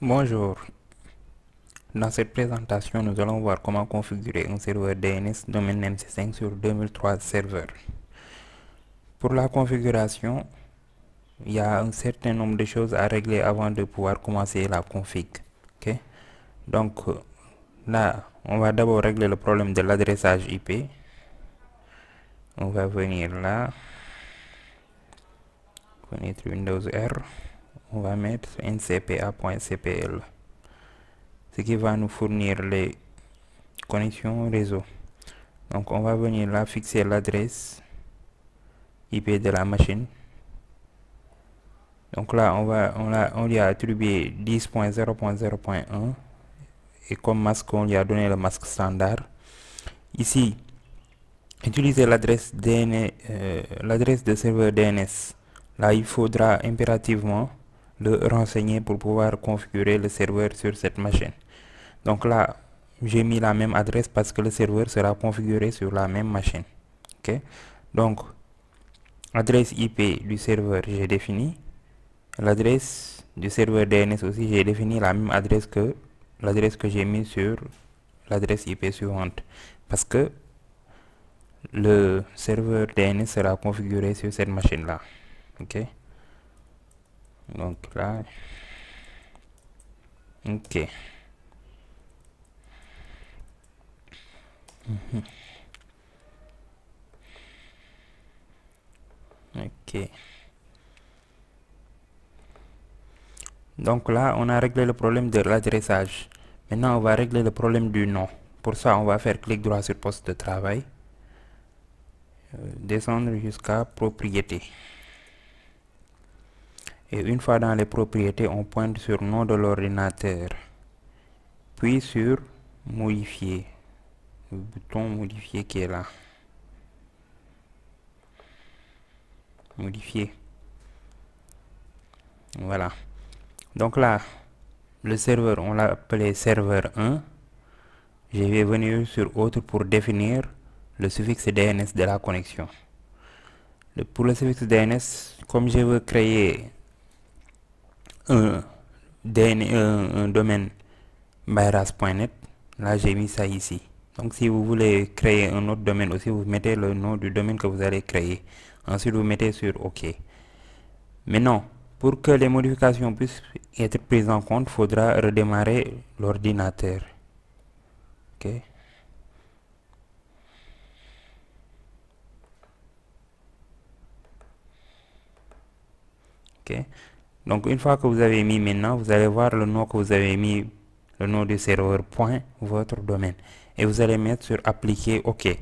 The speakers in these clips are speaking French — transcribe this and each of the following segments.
Bonjour, dans cette présentation, nous allons voir comment configurer un serveur DNS domaine MC5 sur 2003 serveurs. Pour la configuration, il y a un certain nombre de choses à régler avant de pouvoir commencer la config. Ok. Donc là, on va d'abord régler le problème de l'adressage IP. On va venir là, fenêtre Windows R, on va mettre ncpa.cpl, ce qui va nous fournir les connexions réseau. Donc on va venir là fixer l'adresse IP de la machine. Donc là on lui a attribué 10.0.0.1 et comme masque on lui a donné le masque standard. Ici, utiliser l'adresse l'adresse de serveur DNS. Là il faudra impérativement le renseigner pour pouvoir configurer le serveur sur cette machine. Donc là j'ai mis la même adresse parce que le serveur sera configuré sur la même machine. Ok. Donc adresse IP du serveur j'ai défini. L'adresse du serveur DNS aussi, j'ai défini la même adresse que l'adresse que j'ai mis sur l'adresse IP suivante. Parce que le serveur DNS sera configuré sur cette machine-là. Ok. Donc là, ok. Ok. Donc là, on a réglé le problème de l'adressage. Maintenant, on va régler le problème du nom. Pour ça, on va faire clic droit sur poste de travail. Descendre jusqu'à propriété. Et une fois dans les propriétés, on pointe sur nom de l'ordinateur. Puis sur modifier. Le bouton modifier qui est là. Modifier. Voilà. Donc là, le serveur, on l'a appelé serveur 1. Je vais venir sur autre pour définir le suffixe DNS de la connexion. Pour le suffixe DNS, comme je veux créer un domaine byras.net, là j'ai mis ça ici. Donc si vous voulez créer un autre domaine aussi, vous mettez le nom du domaine que vous allez créer. Ensuite, vous mettez sur OK. Maintenant, pour que les modifications puissent être prises en compte, il faudra redémarrer l'ordinateur. OK. OK. Donc une fois que vous avez mis maintenant, vous allez voir le nom que vous avez mis, le nom du serveur point votre domaine. Et vous allez mettre sur appliquer OK.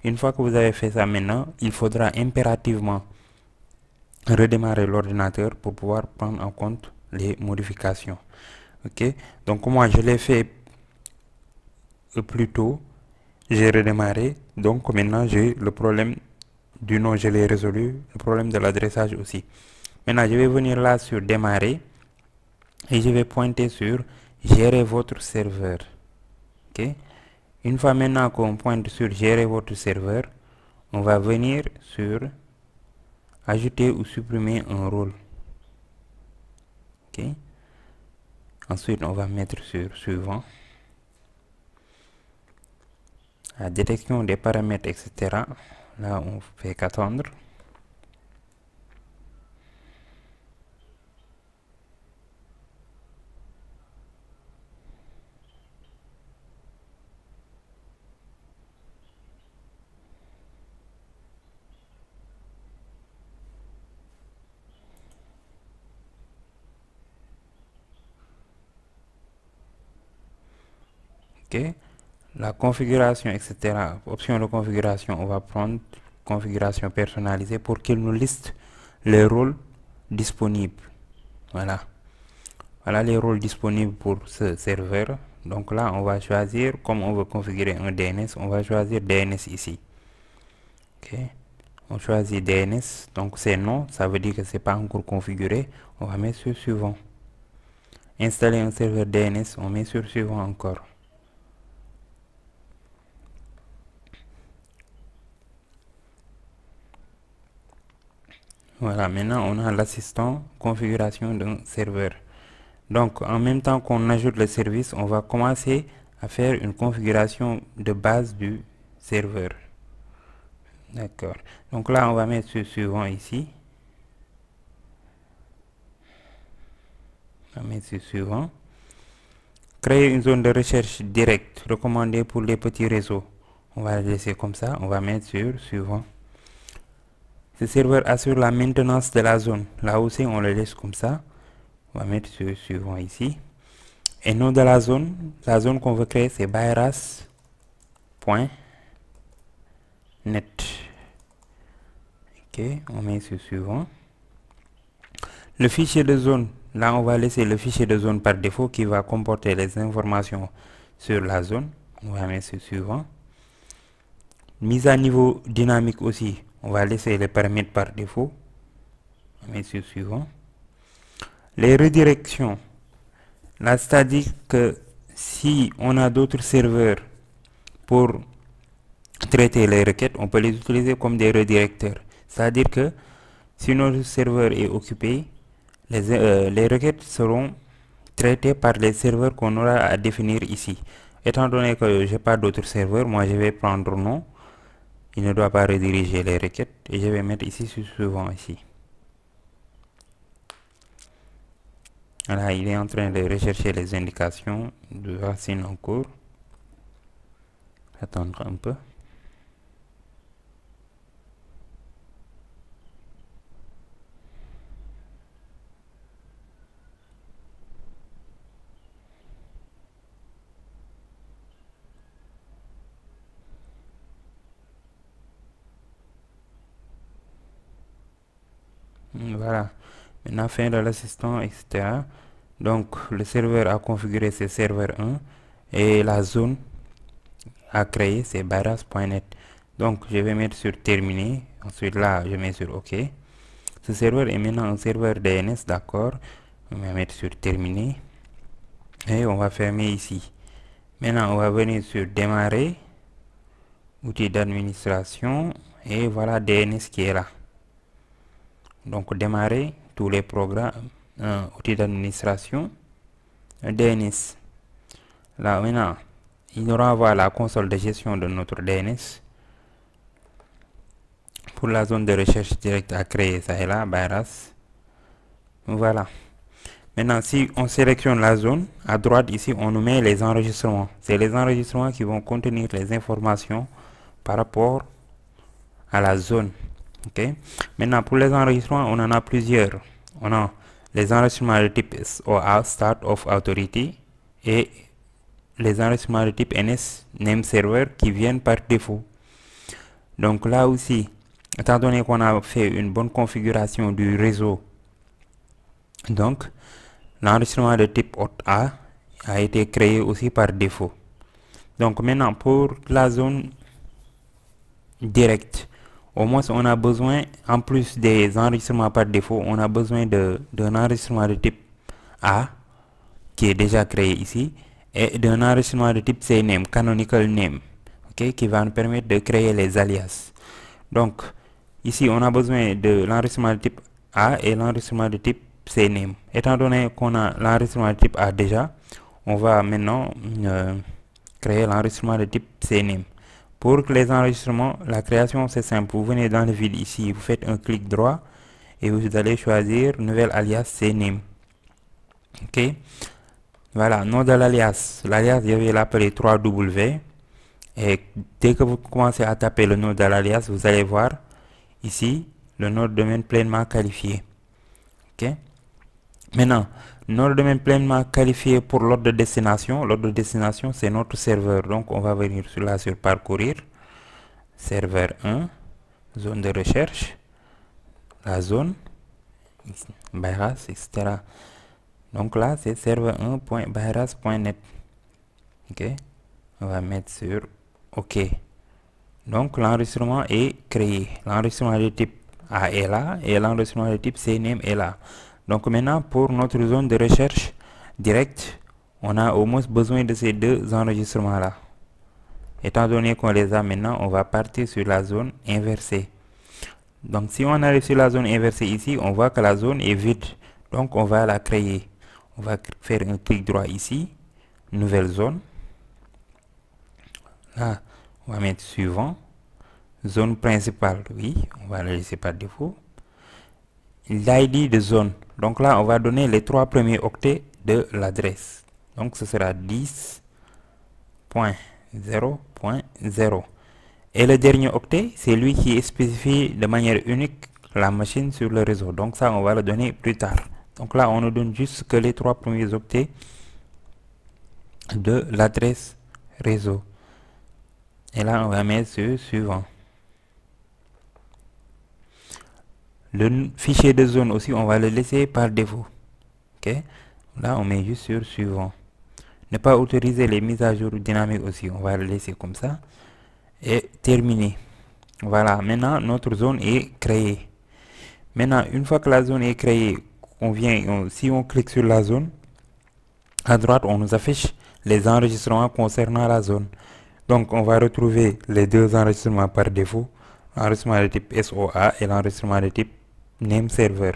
Une fois que vous avez fait ça maintenant, il faudra impérativement redémarrer l'ordinateur pour pouvoir prendre en compte les modifications. Ok. Donc moi je l'ai fait plus tôt. J'ai redémarré. Donc maintenant j'ai le problème du nom, je l'ai résolu. Le problème de l'adressage aussi. Maintenant je vais venir là sur démarrer. Et je vais pointer sur gérer votre serveur. Ok. Une fois maintenant qu'on pointe sur gérer votre serveur, on va venir sur ajouter ou supprimer un rôle. Ok. Ensuite, on va mettre sur suivant. La détection des paramètres, etc. Là, on fait qu'attendre. Ok. La configuration, etc. Option de configuration, on va prendre configuration personnalisée pour qu'il nous liste les rôles disponibles. Voilà. Voilà les rôles disponibles pour ce serveur. Donc là, on va choisir, comme on veut configurer un DNS, on va choisir DNS ici. Ok. On choisit DNS. Donc c'est non, ça veut dire que c'est pas encore configuré. On va mettre sur suivant. Installer un serveur DNS, on met sur suivant encore. Voilà, maintenant on a l'assistant configuration d'un serveur. Donc, en même temps qu'on ajoute le service, on va commencer à faire une configuration de base du serveur. D'accord. Donc là, on va mettre ce suivant ici. On va mettre ce suivant. Créer une zone de recherche directe recommandée pour les petits réseaux. On va le laisser comme ça. On va mettre sur suivant. Ce serveur assure la maintenance de la zone. Là aussi, on le laisse comme ça. On va mettre ce suivant ici. Et nom de la zone qu'on veut créer, c'est byras.net. Ok, on met ce suivant. Le fichier de zone, là on va laisser le fichier de zone par défaut qui va comporter les informations sur la zone. On va mettre ce suivant. Mise à niveau dynamique aussi, on va laisser les paramètres par défaut. On va mettre ce suivant. Les redirections, là c'est-à-dire que si on a d'autres serveurs pour traiter les requêtes, on peut les utiliser comme des redirecteurs. C'est-à-dire que si notre serveur est occupé, les requêtes seront traitées par les serveurs qu'on aura à définir ici. Étant donné que je n'ai pas d'autres serveurs, moi je vais prendre nom. Il ne doit pas rediriger les requêtes et je vais mettre ici ce suivant ici. Voilà, il est en train de rechercher les indications de racine en cours. Attendre un peu. Voilà, maintenant fin de l'assistant, etc. Donc le serveur a configuré ce serveur 1 et la zone à créer c'est byras.net. Donc je vais mettre sur terminer, ensuite là je mets sur OK. Ce serveur est maintenant un serveur DNS, d'accord. On va mettre sur terminer et on va fermer ici. Maintenant on va venir sur démarrer, outil d'administration, et voilà DNS qui est là. Donc démarrer tous les programmes, outils d'administration, DNS. Là maintenant, il renvoie la console de gestion de notre DNS. Pour la zone de recherche directe à créer, ça est là, byras. Voilà. Maintenant, si on sélectionne la zone, à droite ici, on nous met les enregistrements. C'est les enregistrements qui vont contenir les informations par rapport à la zone. Ok. Maintenant, pour les enregistrements, on en a plusieurs. On a les enregistrements de type SOA, Start of Authority, et les enregistrements de type NS, Name Server, qui viennent par défaut. Donc là aussi, étant donné qu'on a fait une bonne configuration du réseau, donc l'enregistrement de type hôte A a été créé aussi par défaut. Donc maintenant, pour la zone directe, au moins on a besoin, en plus des enregistrements par défaut, on a besoin d'un enregistrement de type A qui est déjà créé ici, et d'un enregistrement de type CNAME, Canonical Name, okay, qui va nous permettre de créer les alias. Donc ici on a besoin de l'enregistrement de type A et l'enregistrement de type CNAME. Étant donné qu'on a l'enregistrement de type A déjà, on va maintenant créer l'enregistrement de type CNAME. Pour les enregistrements, la création c'est simple. Vous venez dans le vide ici, vous faites un clic droit et vous allez choisir nouvel alias CNAME. Ok. Voilà, nom de l'alias. L'alias, je vais l'appeler 3W. Et dès que vous commencez à taper le nom de l'alias, vous allez voir ici le nom de domaine pleinement qualifié. Ok. Maintenant, nom de domaine pleinement qualifié pour l'ordre de destination. L'ordre de destination, c'est notre serveur. Donc, on va venir sur parcourir. Serveur 1, zone de recherche, la zone, byras, etc. Donc là, c'est serveur1.byras.net. Ok. On va mettre sur OK. Donc, l'enregistrement est créé. L'enregistrement de type A est là et l'enregistrement de type CNAME est là. Donc maintenant, pour notre zone de recherche directe, on a au moins besoin de ces deux enregistrements-là. Étant donné qu'on les a maintenant, on va partir sur la zone inversée. Donc si on arrive sur la zone inversée ici, on voit que la zone est vide. Donc on va la créer. On va faire un clic droit ici, nouvelle zone. Là, on va mettre suivant. Zone principale, oui, on va le laisser par défaut. L'ID de zone. Donc là, on va donner les 3 premiers octets de l'adresse. Donc ce sera 10.0.0. Et le dernier octet, c'est lui qui spécifie de manière unique la machine sur le réseau. Donc ça, on va le donner plus tard. Donc là, on ne donne juste que les 3 premiers octets de l'adresse réseau. Et là, on va mettre ce suivant. Le fichier de zone aussi, on va le laisser par défaut. Ok. Là, on met juste sur suivant. Ne pas autoriser les mises à jour dynamiques aussi. On va le laisser comme ça. Et terminé. Voilà. Maintenant, notre zone est créée. Maintenant, une fois que la zone est créée, si on clique sur la zone, à droite, on nous affiche les enregistrements concernant la zone. Donc, on va retrouver les 2 enregistrements par défaut. L'enregistrement de type SOA et l'enregistrement de type name server.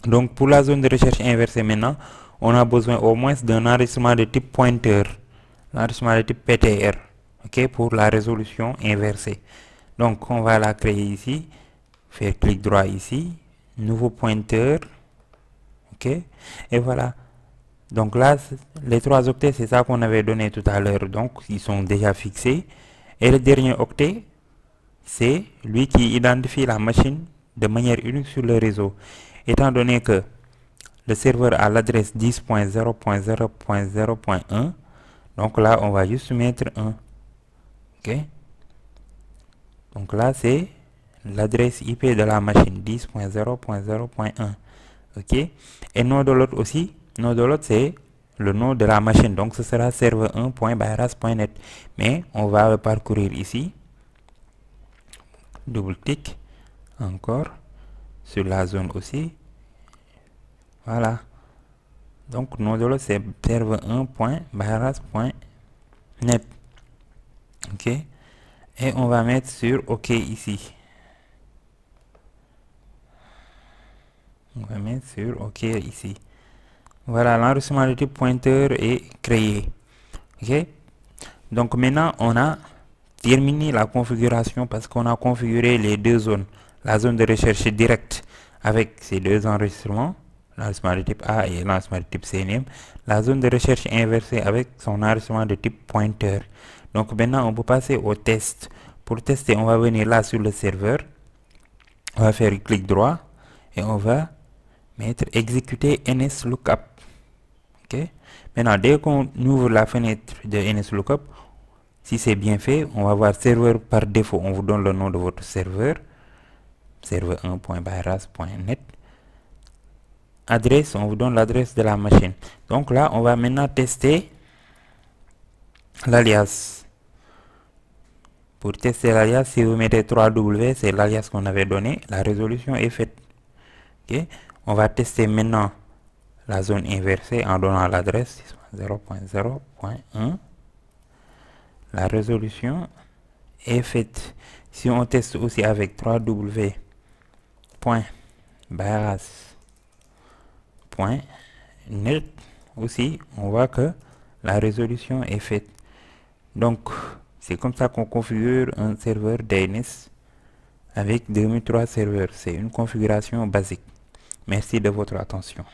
Donc, pour la zone de recherche inversée maintenant, on a besoin au moins d'un enregistrement de type pointer. L'enregistrement de type PTR. Ok, pour la résolution inversée. Donc, on va la créer ici. Faire clic droit ici. Nouveau pointer. Ok. Et voilà. Donc là, les 3 octets, c'est ça qu'on avait donné tout à l'heure. Donc, ils sont déjà fixés. Et le dernier octet, c'est lui qui identifie la machine de manière unique sur le réseau. Étant donné que le serveur a l'adresse 10.0.0.0.1, donc là, on va juste mettre 1. Ok. Donc là, c'est l'adresse IP de la machine 10.0.0.1. Ok. Et nom de l'autre aussi. Nom de l'autre, c'est le nom de la machine. Donc, ce sera serveur1.bayras.net. Mais on va le parcourir ici. Double clic. Encore. Sur la zone aussi. Voilà. Donc, nom de l'autre, c'est serveur1.bayras.net. Ok. Et on va mettre sur OK ici. On va mettre sur OK ici. Voilà, l'enregistrement de type pointer est créé. Ok. Donc maintenant, on a terminé la configuration parce qu'on a configuré les 2 zones. La zone de recherche directe avec ces 2 enregistrements, l'enregistrement de type A et l'enregistrement de type CNM. La zone de recherche inversée avec son enregistrement de type pointer. Donc maintenant, on peut passer au test. Pour tester, on va venir là sur le serveur. On va faire clic droit et on va mettre exécuter NSLOOKUP. Ok. Maintenant, dès qu'on ouvre la fenêtre de NSLOOKUP, si c'est bien fait, on va voir serveur par défaut. On vous donne le nom de votre serveur, serveur1.bayras.net. Adresse, on vous donne l'adresse de la machine. Donc là, on va maintenant tester l'alias. Pour tester l'alias, si vous mettez 3W, c'est l'alias qu'on avait donné. La résolution est faite. Ok. On va tester maintenant la zone inversée en donnant l'adresse 0.0.1. La résolution est faite. Si on teste aussi avec 3w.bayras.net aussi, on voit que la résolution est faite. Donc, c'est comme ça qu'on configure un serveur DNS avec 2003 serveurs. C'est une configuration basique. Merci de votre attention.